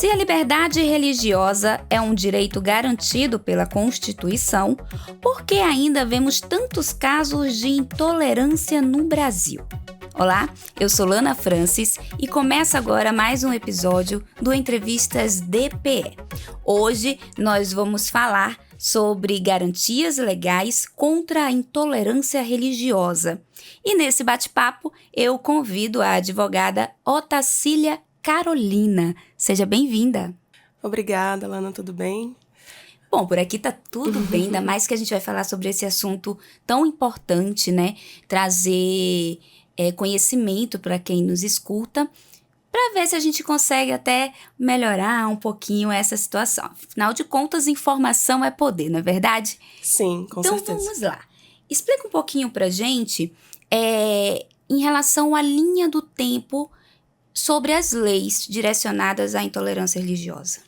Se a liberdade religiosa é um direito garantido pela Constituição, por que ainda vemos tantos casos de intolerância no Brasil? Olá, eu sou Lana Francis e começa agora mais um episódio do Entrevistas DPE. Hoje nós vamos falar sobre garantias legais contra a intolerância religiosa. E nesse bate-papo eu convido a advogada Otacília Carolina. Seja bem-vinda. Obrigada, Lana, tudo bem? Bom, por aqui tá tudo bem, ainda mais que a gente vai falar sobre esse assunto tão importante, né? Trazer conhecimento para quem nos escuta, para ver se a gente consegue até melhorar um pouquinho essa situação. Afinal de contas, informação é poder, não é verdade? Sim, com certeza. Então vamos lá. Explica um pouquinho pra gente em relação à linha do tempo sobre as leis direcionadas à intolerância religiosa.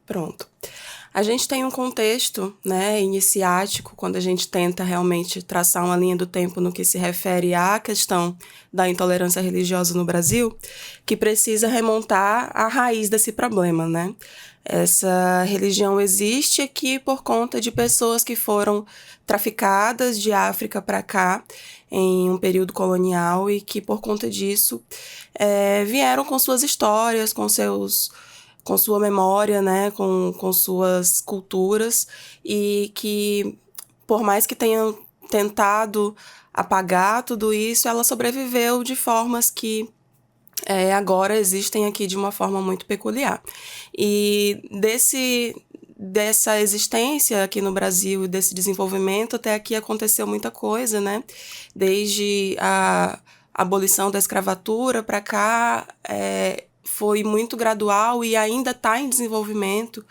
Pronto. A gente tem um contexto, iniciático, quando a gente tenta realmente traçar uma linha do tempo no que se refere à questão da intolerância religiosa no Brasil, que precisa remontar à raiz desse problema, né? Essa religião existe aqui por conta de pessoas que foram traficadas de África para cá em um período colonial e que, por conta disso, vieram com suas histórias, com sua memória, né, com suas culturas, e que, por mais que tenham tentado apagar tudo isso, ela sobreviveu de formas que agora existem aqui de uma forma muito peculiar. E dessa existência aqui no Brasil, desse desenvolvimento, até aqui aconteceu muita coisa, né? Desde a abolição da escravatura para cá, foi muito gradual e ainda está em desenvolvimento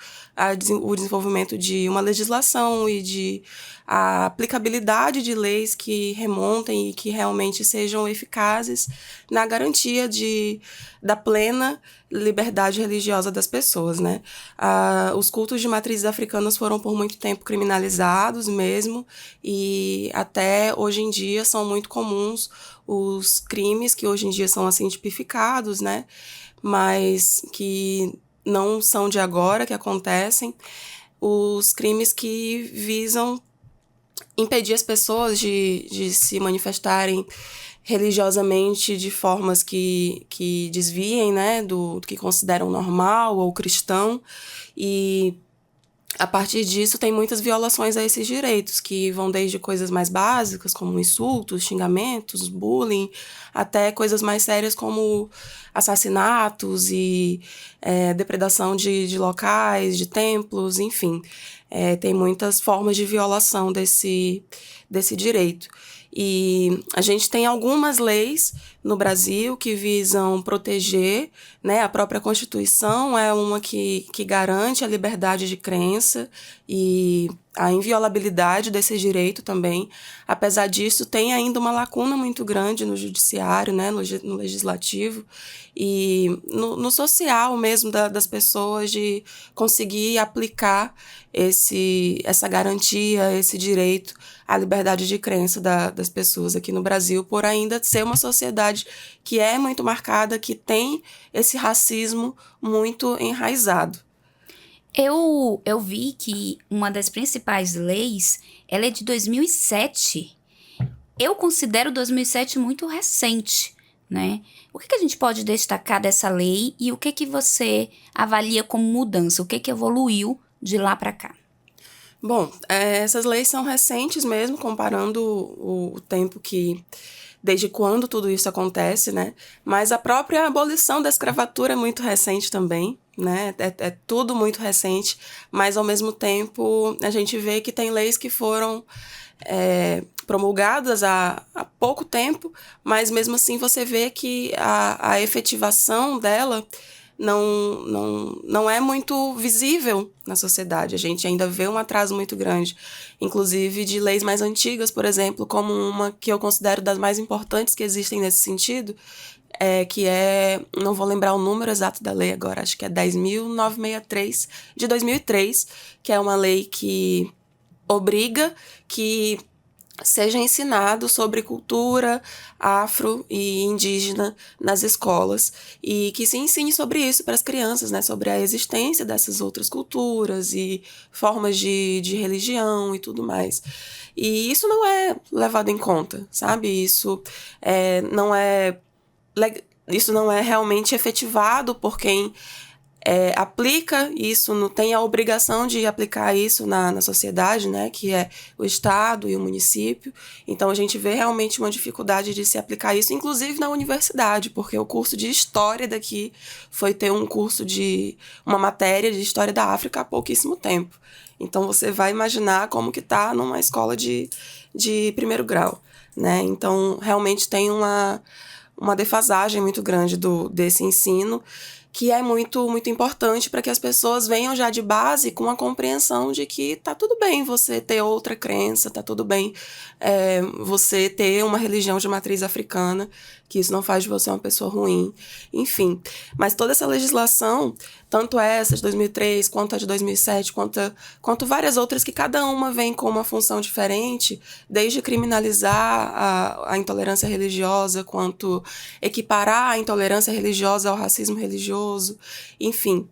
o desenvolvimento de uma legislação e de a aplicabilidade de leis que remontem e que realmente sejam eficazes na garantia da plena liberdade religiosa das pessoas, né? Os cultos de matrizes africanas foram por muito tempo criminalizados mesmo, e até hoje em dia são muito comuns os crimes que hoje em dia são assim tipificados, né? Mas que não são de agora que acontecem, os crimes que visam impedir as pessoas de se manifestarem religiosamente de formas que desviem, né, do que consideram normal ou cristão, e a partir disso tem muitas violações a esses direitos, que vão desde coisas mais básicas, como insultos, xingamentos, bullying, até coisas mais sérias como assassinatos e depredação de locais, de templos, enfim. Tem muitas formas de violação desse direito. E a gente tem algumas leis no Brasil que visam proteger, né? A própria Constituição é uma que garante a liberdade de crença e a inviolabilidade desse direito também. Apesar disso, tem ainda uma lacuna muito grande no judiciário, né? No legislativo e no social mesmo das pessoas, de conseguir aplicar essa garantia, esse direito à liberdade de crença das pessoas aqui no Brasil, por ainda ser uma sociedade que é muito marcada, que tem esse racismo muito enraizado. Eu vi que uma das principais leis, ela é de 2007. Eu considero 2007 muito recente, né? O que a gente pode destacar dessa lei e o que você avalia como mudança? O que evoluiu de lá para cá? Bom, essas leis são recentes mesmo, comparando o tempo desde quando tudo isso acontece, né? Mas a própria abolição da escravatura é muito recente também, né? É tudo muito recente, mas ao mesmo tempo a gente vê que tem leis que foram promulgadas há pouco tempo, mas mesmo assim você vê que a efetivação dela não é muito visível na sociedade. A gente ainda vê um atraso muito grande, inclusive de leis mais antigas, por exemplo, como uma que eu considero das mais importantes que existem nesse sentido, não vou lembrar o número exato da lei agora, acho que é 10.963, de 2003, que é uma lei que obriga que seja ensinado sobre cultura afro e indígena nas escolas e que se ensine sobre isso para as crianças, né, sobre a existência dessas outras culturas e formas de religião e tudo mais. E isso não é levado em conta, sabe? Não é isso não é realmente efetivado por quem aplica isso, não tem a obrigação de aplicar isso na sociedade, né, que é o Estado e o município. Então, a gente vê realmente uma dificuldade de se aplicar isso, inclusive na universidade, porque o curso de História daqui foi ter uma matéria de História da África há pouquíssimo tempo. Então, você vai imaginar como que tá numa escola de primeiro grau, né? Então, realmente tem uma defasagem muito grande desse ensino, que é muito, muito importante para que as pessoas venham já de base com a compreensão de que tá tudo bem você ter outra crença, tá tudo bem você ter uma religião de matriz africana, que isso não faz de você uma pessoa ruim, enfim. Mas toda essa legislação, tanto essa de 2003, quanto a de 2007, quanto várias outras, que cada uma vem com uma função diferente, desde criminalizar a intolerância religiosa, quanto equiparar a intolerância religiosa ao racismo religioso, enfim.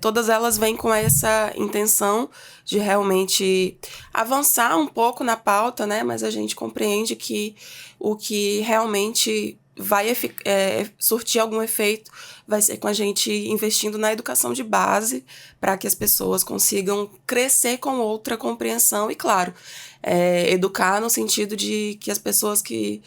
Todas elas vêm com essa intenção de realmente avançar um pouco na pauta, né? Mas a gente compreende que o que realmente vai surtir algum efeito vai ser com a gente investindo na educação de base para que as pessoas consigam crescer com outra compreensão e, claro, educar no sentido de que as pessoas que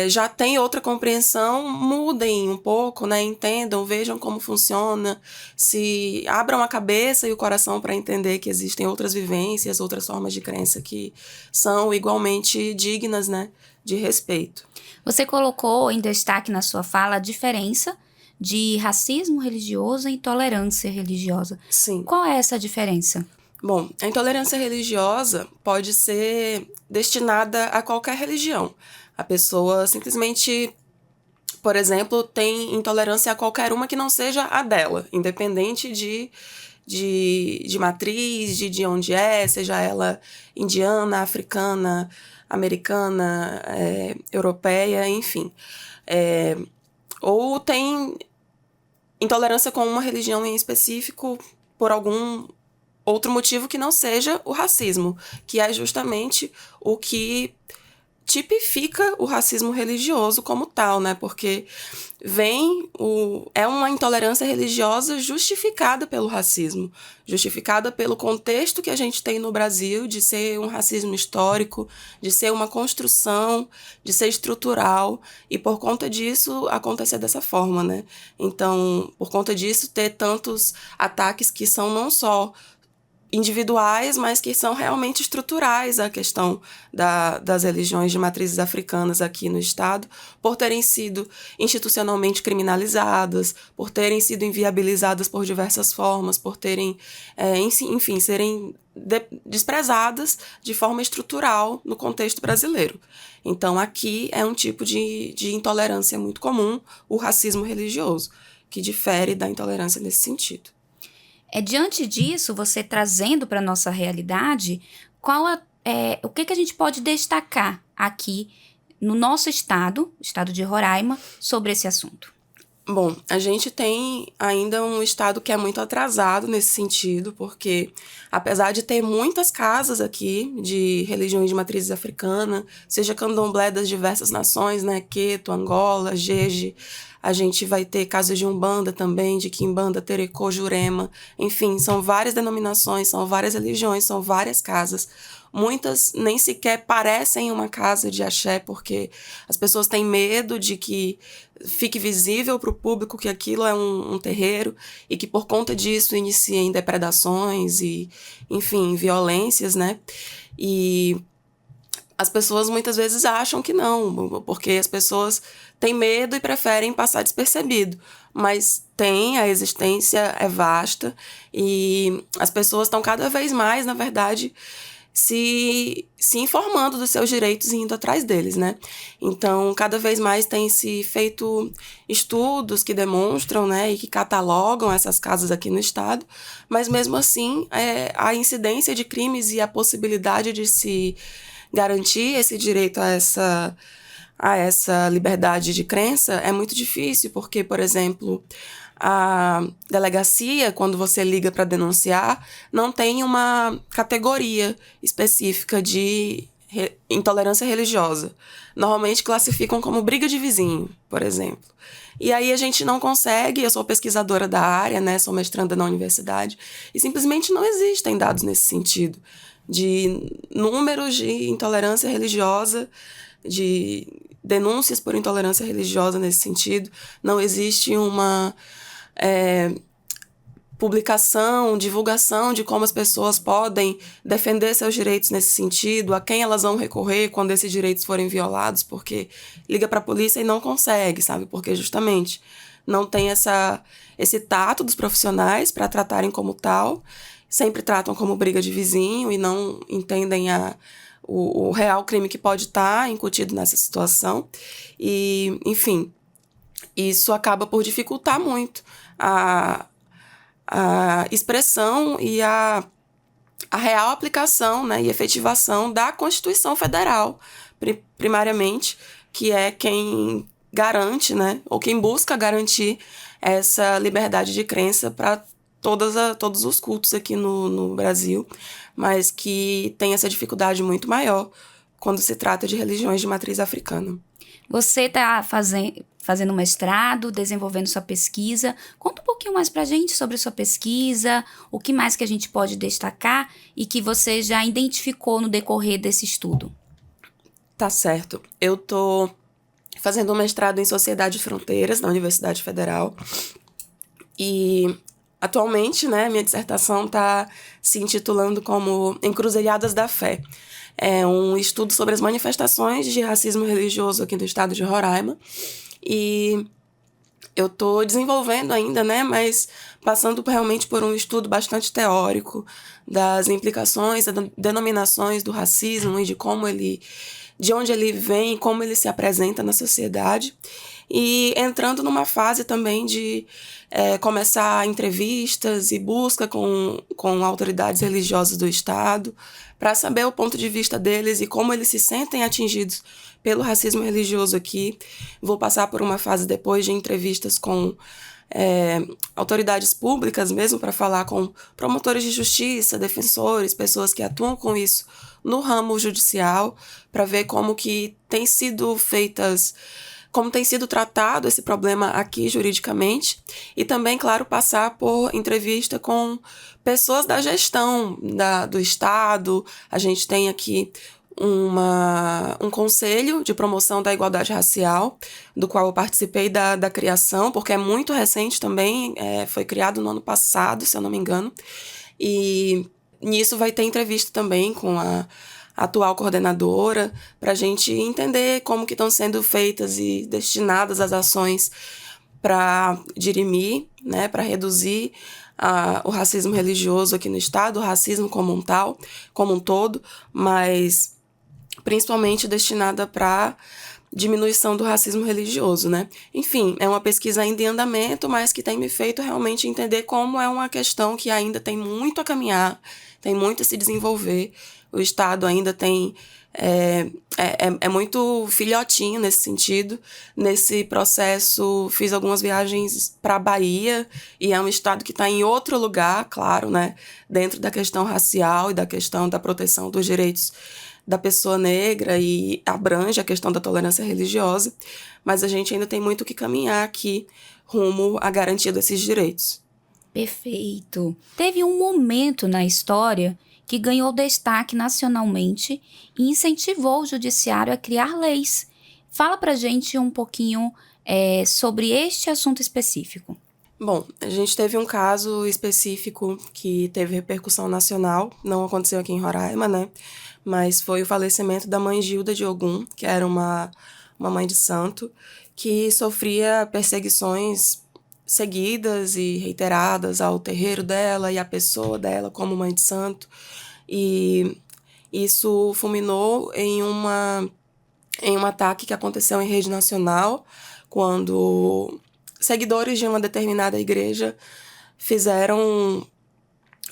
já têm outra compreensão mudem um pouco, né? Entendam, vejam como funciona, se abram a cabeça e o coração para entender que existem outras vivências, outras formas de crença que são igualmente dignas, né, de respeito. Você colocou em destaque na sua fala a diferença de racismo religioso e intolerância religiosa. Sim. Qual é essa diferença? Bom, a intolerância religiosa pode ser destinada a qualquer religião. A pessoa simplesmente, por exemplo, tem intolerância a qualquer uma que não seja a dela, independente de matriz, de onde seja ela indiana, africana, americana, europeia, enfim. Ou tem intolerância com uma religião em específico por algum outro motivo que não seja o racismo, que é justamente o que tipifica o racismo religioso como tal, né? Porque é uma intolerância religiosa justificada pelo racismo, justificada pelo contexto que a gente tem no Brasil de ser um racismo histórico, de ser uma construção, de ser estrutural, e por conta disso acontecer dessa forma, né? Então, por conta disso, ter tantos ataques que são não só individuais, mas que são realmente estruturais a questão das religiões de matrizes africanas aqui no estado, por terem sido institucionalmente criminalizadas, por terem sido inviabilizadas por diversas formas, por terem, enfim, serem desprezadas de forma estrutural no contexto brasileiro. Então, aqui é um tipo de intolerância muito comum, o racismo religioso, que difere da intolerância nesse sentido. Diante disso, você trazendo para a nossa realidade, o que a gente pode destacar aqui no nosso estado de Roraima, sobre esse assunto? Bom, a gente tem ainda um estado que é muito atrasado nesse sentido, porque apesar de ter muitas casas aqui de religiões de matrizes africana, seja candomblé das diversas nações, né, Queto, Angola, Jeje, a gente vai ter casas de Umbanda também, de Quimbanda, Terecô, Jurema, enfim, são várias denominações, são várias religiões, são várias casas. Muitas nem sequer parecem uma casa de axé, porque as pessoas têm medo de que fique visível para o público que aquilo é um terreiro e que por conta disso iniciem depredações e, enfim, violências, né? E as pessoas muitas vezes acham que não, porque as pessoas têm medo e preferem passar despercebido. Mas a existência é vasta e as pessoas estão cada vez mais, na verdade, se informando dos seus direitos e indo atrás deles, né? Então, cada vez mais tem se feito estudos que demonstram, né, e que catalogam essas casas aqui no estado, mas mesmo assim, a incidência de crimes e a possibilidade de se garantir esse direito a essa liberdade de crença é muito difícil, porque, por exemplo, a delegacia, quando você liga para denunciar, não tem uma categoria específica de intolerância religiosa. Normalmente classificam como briga de vizinho, por exemplo. E aí a gente não consegue, eu sou pesquisadora da área, né, sou mestranda na universidade, e simplesmente não existem dados nesse sentido, de números de intolerância religiosa, de denúncias por intolerância religiosa nesse sentido. Não existe uma publicação, divulgação de como as pessoas podem defender seus direitos nesse sentido, a quem elas vão recorrer quando esses direitos forem violados, porque liga para a polícia e não consegue, sabe? Porque justamente não tem esse tato dos profissionais para tratarem como tal, sempre tratam como briga de vizinho e não entendem o real crime que pode estar incutido nessa situação. E, enfim, isso acaba por dificultar muito a expressão e a real aplicação, né, e efetivação da Constituição Federal, primariamente, que é quem garante, né, ou quem busca garantir essa liberdade de crença para todos os cultos aqui no Brasil, mas que tem essa dificuldade muito maior quando se trata de religiões de matriz africana. Você está fazendo mestrado, desenvolvendo sua pesquisa. Conta um pouquinho mais para a gente sobre sua pesquisa, o que mais que a gente pode destacar e que você já identificou no decorrer desse estudo. Tá certo. Eu estou fazendo um mestrado em Sociedade e Fronteiras na Universidade Federal e atualmente, né, minha dissertação está se intitulando como Encruzilhadas da Fé. É um estudo sobre as manifestações de racismo religioso aqui do estado de Roraima. E eu estou desenvolvendo ainda, né, mas passando realmente por um estudo bastante teórico das implicações, das denominações do racismo e de onde ele vem, como ele se apresenta na sociedade. E entrando numa fase também de começar entrevistas e busca com autoridades religiosas do estado para saber o ponto de vista deles e como eles se sentem atingidos pelo racismo religioso aqui. Vou passar por uma fase depois de entrevistas com autoridades públicas mesmo, para falar com promotores de justiça, defensores, pessoas que atuam com isso no ramo judicial, para ver como tem sido tratado esse problema aqui juridicamente, e também, claro, passar por entrevista com pessoas da gestão do Estado. A gente tem aqui um conselho de promoção da igualdade racial, do qual eu participei da criação, porque é muito recente também, foi criado no ano passado, se eu não me engano, e nisso vai ter entrevista também com a atual coordenadora, para a gente entender como que estão sendo feitas e destinadas as ações para dirimir, né, para reduzir o racismo religioso aqui no estado, o racismo como um todo, mas principalmente destinada para diminuição do racismo religioso, né? Enfim, é uma pesquisa ainda em andamento, mas que tem me feito realmente entender como é uma questão que ainda tem muito a caminhar, tem muito a se desenvolver. O Estado ainda tem é muito filhotinho nesse sentido. Nesse processo, fiz algumas viagens para a Bahia, e é um estado que está em outro lugar, claro, né? Dentro da questão racial e da questão da proteção dos direitos da pessoa negra, e abrange a questão da tolerância religiosa, mas a gente ainda tem muito o que caminhar aqui rumo à garantia desses direitos. Perfeito. Teve um momento na história que ganhou destaque nacionalmente e incentivou o judiciário a criar leis. Fala pra gente um pouquinho sobre este assunto específico. Bom, a gente teve um caso específico que teve repercussão nacional, não aconteceu aqui em Roraima, né? Mas foi o falecimento da mãe Gilda de Ogum, que era uma mãe de santo, que sofria perseguições seguidas e reiteradas ao terreiro dela e à pessoa dela como mãe de santo. E Isso fulminou em um ataque que aconteceu em rede nacional, quando seguidores de uma determinada igreja fizeram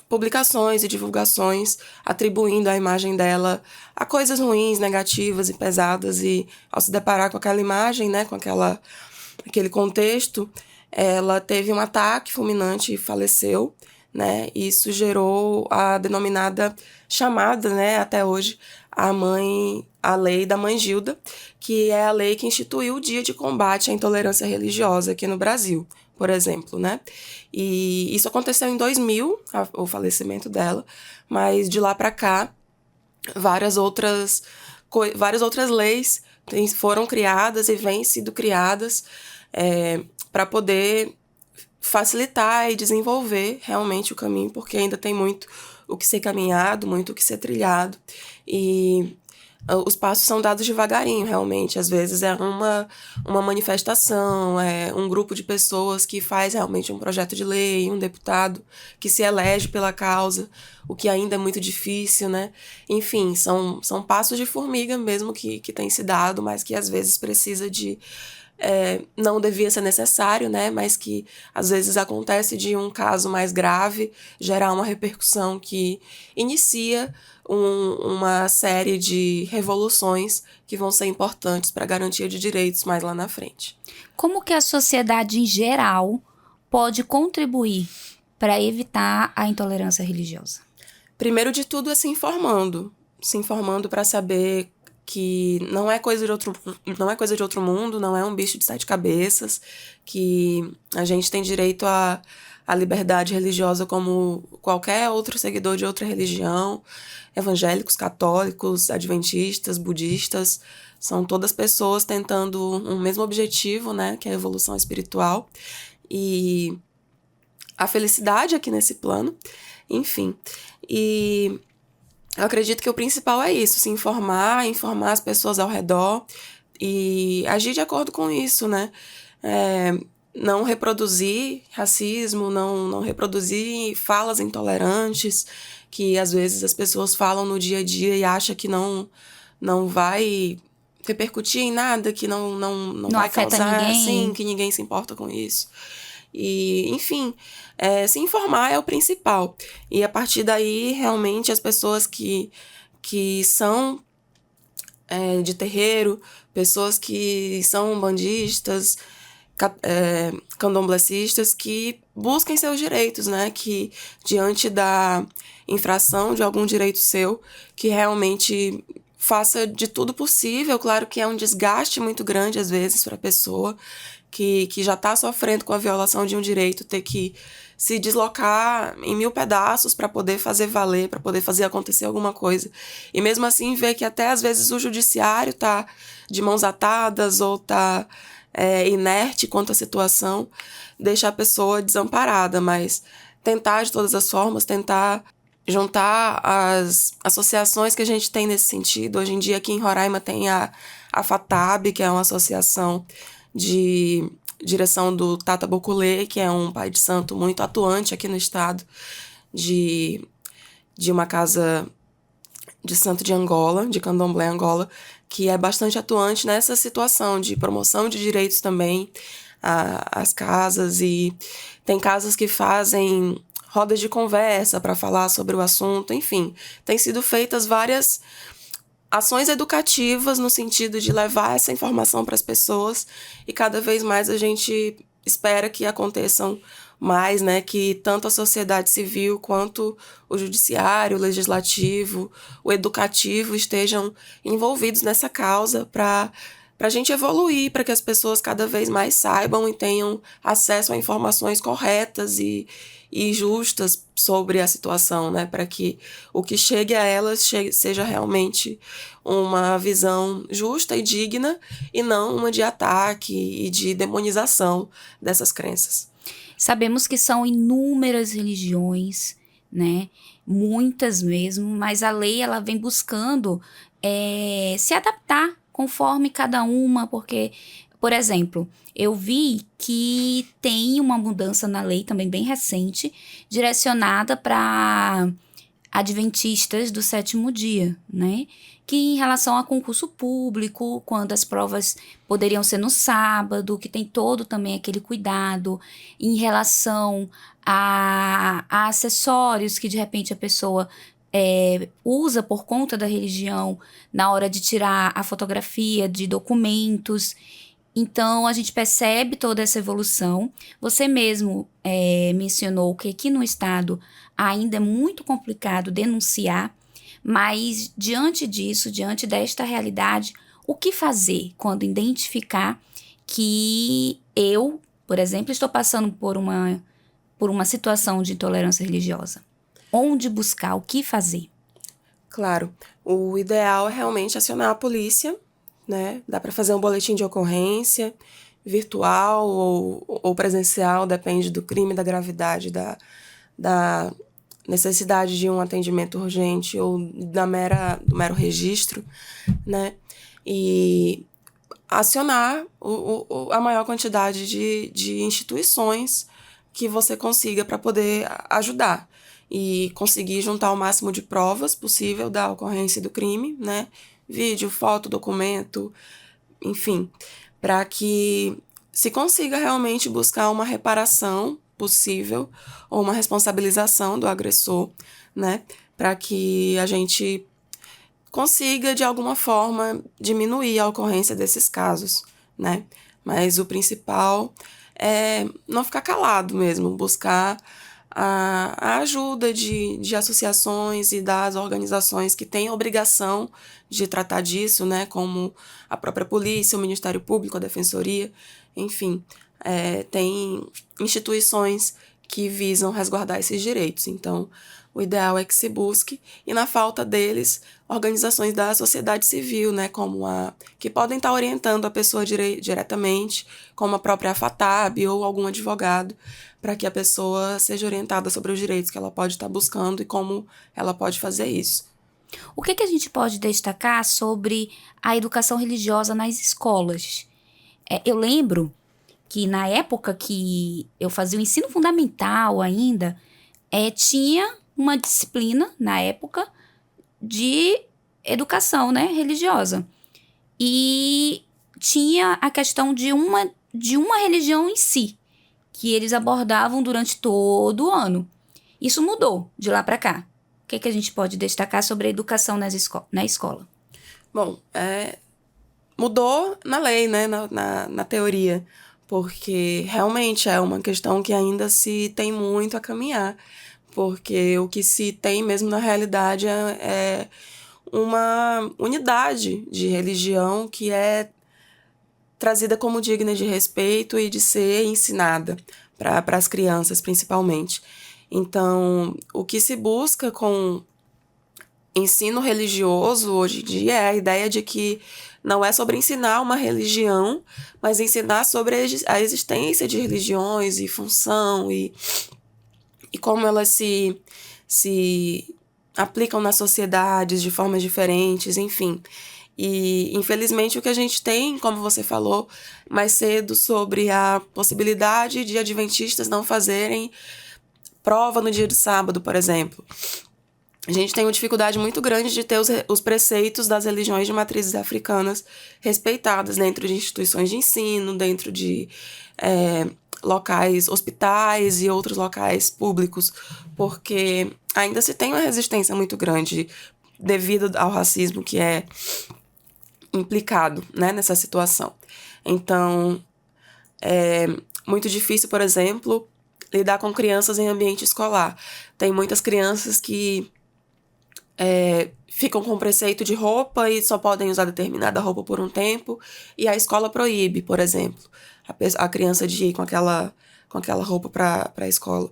publicações e divulgações atribuindo a imagem dela a coisas ruins, negativas e pesadas, e ao se deparar com aquela imagem, né, com aquele contexto, ela teve um ataque fulminante e faleceu, né? Isso gerou a denominada chamada, né, até hoje, a lei da Mãe Gilda, que é a lei que instituiu o Dia de Combate à Intolerância Religiosa aqui no Brasil, por exemplo, né? E isso aconteceu em 2000, o falecimento dela, mas de lá para cá, várias outras leis foram criadas e vêm sido criadas para poder facilitar e desenvolver realmente o caminho, porque ainda tem muito o que ser caminhado, muito o que ser trilhado, e os passos são dados devagarinho, realmente. Às vezes é uma manifestação, é um grupo de pessoas que faz realmente um projeto de lei, um deputado que se elege pela causa, o que ainda é muito difícil, né? Enfim, são passos de formiga mesmo que tem se dado, mas que às vezes precisa de não devia ser necessário, né? Mas que às vezes acontece de um caso mais grave gerar uma repercussão que inicia uma série de revoluções que vão ser importantes para a garantia de direitos mais lá na frente. Como que a sociedade em geral pode contribuir para evitar a intolerância religiosa? Primeiro de tudo é se informando para saber que não é coisa de outro mundo, não é um bicho de 7 cabeças, que a gente tem direito à liberdade religiosa como qualquer outro seguidor de outra religião, evangélicos, católicos, adventistas, budistas, são todas pessoas tentando um mesmo objetivo, né, que é a evolução espiritual e a felicidade aqui nesse plano, enfim. E eu acredito que o principal é isso, se informar as pessoas ao redor e agir de acordo com isso, né? Não reproduzir racismo, não reproduzir falas intolerantes, que às vezes as pessoas falam no dia a dia e acham que não vai repercutir em nada, que não vai causar, ninguém. Assim, que ninguém se importa com isso. E, enfim, se informar é o principal. E a partir daí, realmente, as pessoas que são de terreiro, pessoas que são bandistas, candomblecistas, que busquem seus direitos, né? Que diante da infração de algum direito seu, que realmente faça de tudo possível. Claro que é um desgaste muito grande, às vezes, para a pessoa que já está sofrendo com a violação de um direito, ter que se deslocar em 1000 pedaços para poder fazer valer, para poder fazer acontecer alguma coisa. E mesmo assim ver que até às vezes o judiciário está de mãos atadas ou está inerte quanto à situação, deixa a pessoa desamparada, mas tentar de todas as formas, tentar juntar as associações que a gente tem nesse sentido. Hoje em dia aqui em Roraima tem a FATAB, que é uma associação de direção do Tata Boculê, que é um pai de santo muito atuante aqui no estado, de uma casa de santo de Angola, de Candomblé Angola, que é bastante atuante nessa situação de promoção de direitos também às casas, e tem casas que fazem rodas de conversa para falar sobre o assunto, enfim, tem sido feitas várias ações educativas no sentido de levar essa informação para as pessoas, e cada vez mais a gente espera que aconteçam mais, né, que tanto a sociedade civil quanto o judiciário, o legislativo, o educativo estejam envolvidos nessa causa para a gente evoluir, para que as pessoas cada vez mais saibam e tenham acesso a informações corretas e justas sobre a situação, né? Para que o que chegue a elas seja realmente uma visão justa e digna e não uma de ataque e de demonização dessas crenças. Sabemos que são inúmeras religiões, né? Muitas mesmo, mas a lei ela vem buscando se adaptar conforme cada uma, porque, por exemplo, eu vi que tem uma mudança na lei também bem recente, direcionada para adventistas do sétimo dia, né? Que em relação a concurso público, quando as provas poderiam ser no sábado, que tem todo também aquele cuidado, em relação a acessórios que de repente a pessoa usa por conta da religião na hora de tirar a fotografia de documentos. Então, a gente percebe toda essa evolução. Você mesmo mencionou que aqui no estado ainda é muito complicado denunciar, mas diante disso, diante desta realidade, o que fazer quando identificar que eu, por exemplo, estou passando por uma situação de intolerância religiosa? Onde buscar? O que fazer? Claro, o ideal é realmente acionar a polícia, né? Dá para fazer um boletim de ocorrência, virtual ou presencial, depende do crime, da gravidade, da necessidade de um atendimento urgente ou do mero registro, né? E acionar a maior quantidade de instituições que você consiga para poder ajudar e conseguir juntar o máximo de provas possível da ocorrência do crime, né? Vídeo, foto, documento, enfim, para que se consiga realmente buscar uma reparação possível ou uma responsabilização do agressor, né? Para que a gente consiga, de alguma forma, diminuir a ocorrência desses casos, né? Mas o principal é não ficar calado mesmo, buscar a ajuda de associações e das organizações que têm a obrigação de tratar disso, né, como a própria polícia, o Ministério Público, a Defensoria, enfim, tem instituições que visam resguardar esses direitos. Então, o ideal é que se busque, e na falta deles, organizações da sociedade civil, né, como que podem estar orientando a pessoa diretamente, como a própria AFATAB ou algum advogado, para que a pessoa seja orientada sobre os direitos que ela pode estar buscando e como ela pode fazer isso. O que a gente pode destacar sobre a educação religiosa nas escolas? Eu lembro que na época que eu fazia o ensino fundamental ainda, tinha uma disciplina, na época, de educação, né, religiosa. E tinha a questão de uma religião em si, que eles abordavam durante todo o ano. Isso mudou de lá para cá. O que a gente pode destacar sobre a educação na escola? Bom, mudou na lei, né, na teoria, porque realmente é uma questão que ainda se tem muito a caminhar, porque o que se tem mesmo na realidade é uma unidade de religião que é trazida como digna de respeito e de ser ensinada para as crianças, principalmente. Então, o que se busca com ensino religioso hoje em dia é a ideia de que não é sobre ensinar uma religião, mas ensinar sobre a existência de religiões e função e como elas se aplicam nas sociedades de formas diferentes, enfim. E, infelizmente, o que a gente tem, como você falou mais cedo, sobre a possibilidade de adventistas não fazerem prova no dia de sábado, por exemplo. A gente tem uma dificuldade muito grande de ter os preceitos das religiões de matrizes africanas respeitadas dentro de instituições de ensino, dentro de locais, hospitais e outros locais públicos, porque ainda se tem uma resistência muito grande devido ao racismo que é implicado, né, nessa situação. Então, é muito difícil, por exemplo, lidar com crianças em ambiente escolar. Tem muitas crianças que ficam com preceito de roupa e só podem usar determinada roupa por um tempo, e a escola proíbe, por exemplo, a criança de ir com aquela roupa para a escola.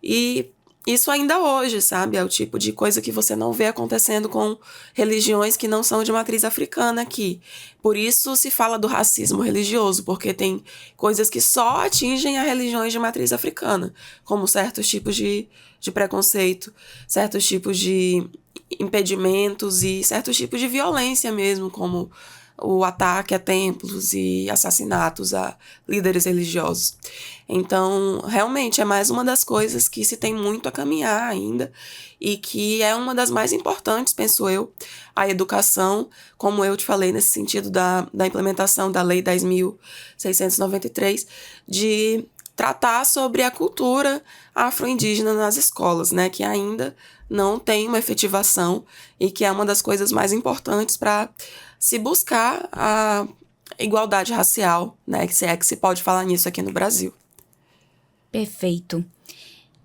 E isso ainda hoje, sabe? É o tipo de coisa que você não vê acontecendo com religiões que não são de matriz africana aqui. Por isso se fala do racismo religioso, porque tem coisas que só atingem as religiões de matriz africana, como certos tipos de preconceito, certos tipos de impedimentos e certos tipos de violência mesmo, como o ataque a templos e assassinatos a líderes religiosos. Então, realmente, é mais uma das coisas que se tem muito a caminhar ainda e que é uma das mais importantes, penso eu, a educação, como eu te falei, nesse sentido da implementação da Lei 10.693, de tratar sobre a cultura afro-indígena nas escolas, né, que ainda não tem uma efetivação e que é uma das coisas mais importantes para se buscar a igualdade racial, né, que se pode falar nisso aqui no Brasil. Perfeito.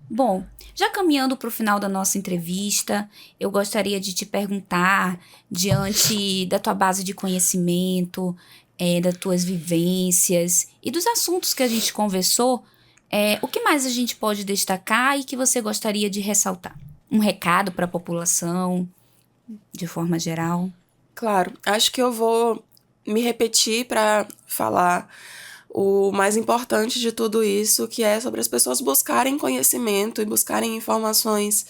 Bom, já caminhando para o final da nossa entrevista, eu gostaria de te perguntar, diante da tua base de conhecimento, das tuas vivências e dos assuntos que a gente conversou, o que mais a gente pode destacar e que você gostaria de ressaltar? Um recado para a população, de forma geral? Claro, acho que eu vou me repetir para falar o mais importante de tudo isso, que é sobre as pessoas buscarem conhecimento e buscarem informações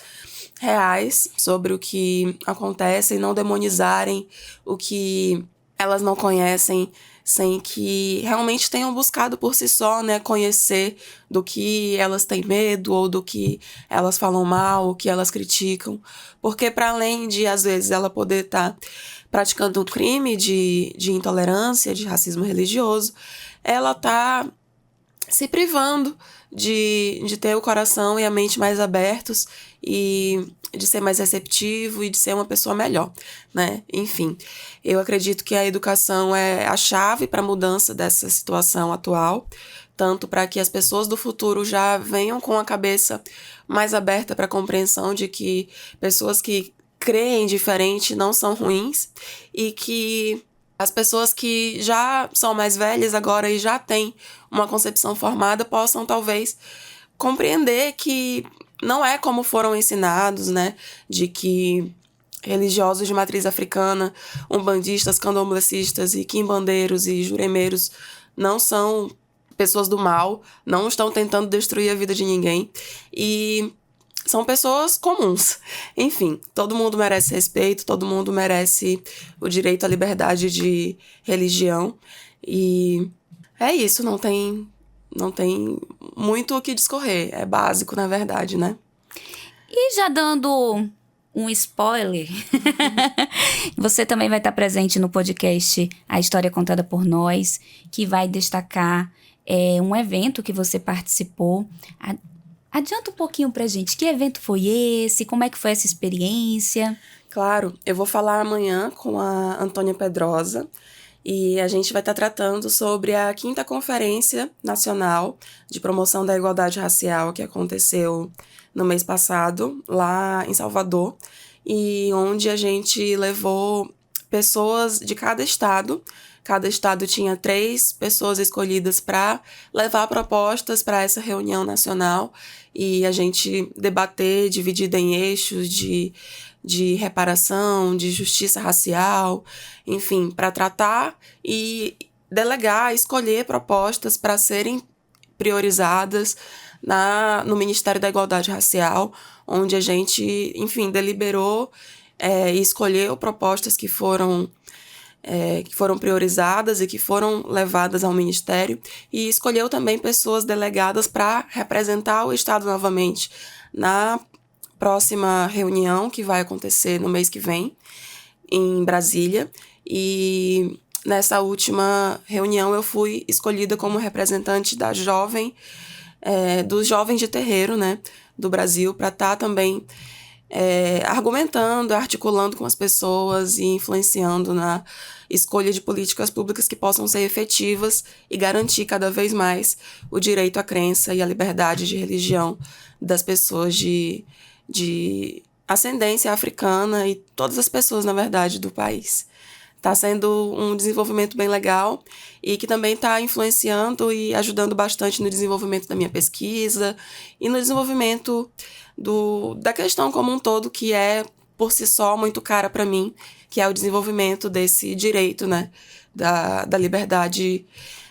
reais sobre o que acontece e não demonizarem o que elas não conhecem, sem que realmente tenham buscado por si só, né, conhecer do que elas têm medo ou do que elas falam mal, o que elas criticam. Porque para além de, às vezes, ela poder estar praticando um crime de intolerância, de racismo religioso, ela está se privando de ter o coração e a mente mais abertos e de ser mais receptivo e de ser uma pessoa melhor, né? Enfim, eu acredito que a educação é a chave para a mudança dessa situação atual, tanto para que as pessoas do futuro já venham com a cabeça mais aberta para a compreensão de que pessoas que creem diferente não são ruins e que as pessoas que já são mais velhas agora e já têm uma concepção formada possam talvez compreender que não é como foram ensinados, né? De que religiosos de matriz africana, umbandistas, candomblecistas e quimbandeiros e juremeiros não são pessoas do mal, não estão tentando destruir a vida de ninguém e são pessoas comuns. Enfim, todo mundo merece respeito, todo mundo merece o direito à liberdade de religião. E é isso, não tem muito o que discorrer. É básico, na verdade, né? E já dando um spoiler, você também vai estar presente no podcast A História Contada por Nós, que vai destacar um evento que você participou. Adianta um pouquinho pra gente, que evento foi esse? Como é que foi essa experiência? Claro, eu vou falar amanhã com a Antônia Pedrosa e a gente vai estar tratando sobre a 5ª Conferência Nacional de Promoção da Igualdade Racial que aconteceu no mês passado, lá em Salvador, e onde a gente levou pessoas de cada estado. Cada estado tinha 3 pessoas escolhidas para levar propostas para essa reunião nacional e a gente debater, dividida em eixos de reparação, de justiça racial, enfim, para tratar e delegar, escolher propostas para serem priorizadas no Ministério da Igualdade Racial, onde a gente, enfim, deliberou e escolheu propostas que foram priorizadas e que foram levadas ao Ministério e escolheu também pessoas delegadas para representar o Estado novamente na próxima reunião que vai acontecer no mês que vem em Brasília. E nessa última reunião eu fui escolhida como representante da dos jovens de terreiro, né, do Brasil, para estar também argumentando, articulando com as pessoas e influenciando na escolha de políticas públicas que possam ser efetivas e garantir cada vez mais o direito à crença e à liberdade de religião das pessoas de ascendência africana e todas as pessoas, na verdade, do país. Está sendo um desenvolvimento bem legal e que também está influenciando e ajudando bastante no desenvolvimento da minha pesquisa e no desenvolvimento da questão como um todo, que é, por si só, muito cara para mim, que é o desenvolvimento desse direito, né, da liberdade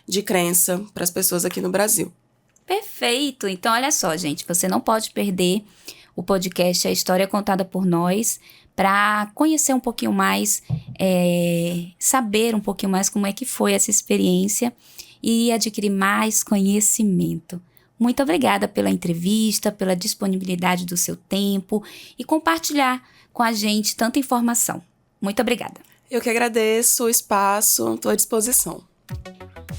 de crença para as pessoas aqui no Brasil. Perfeito! Então, olha só, gente, você não pode perder o podcast A História Contada por Nós, para conhecer um pouquinho mais, saber um pouquinho mais como é que foi essa experiência e adquirir mais conhecimento. Muito obrigada pela entrevista, pela disponibilidade do seu tempo e compartilhar com a gente tanta informação. Muito obrigada. Eu que agradeço o espaço, estou à disposição.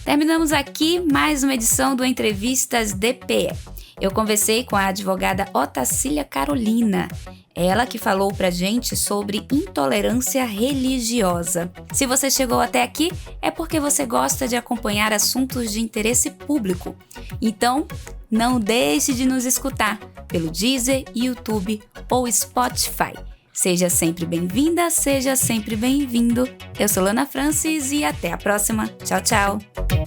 Terminamos aqui mais uma edição do Entrevistas DPE. Eu conversei com a advogada Otacília Carolina, ela que falou pra gente sobre intolerância religiosa. Se você chegou até aqui, é porque você gosta de acompanhar assuntos de interesse público. Então, não deixe de nos escutar pelo Deezer, YouTube ou Spotify. Seja sempre bem-vinda, seja sempre bem-vindo. Eu sou Lana Francis e até a próxima. Tchau, tchau!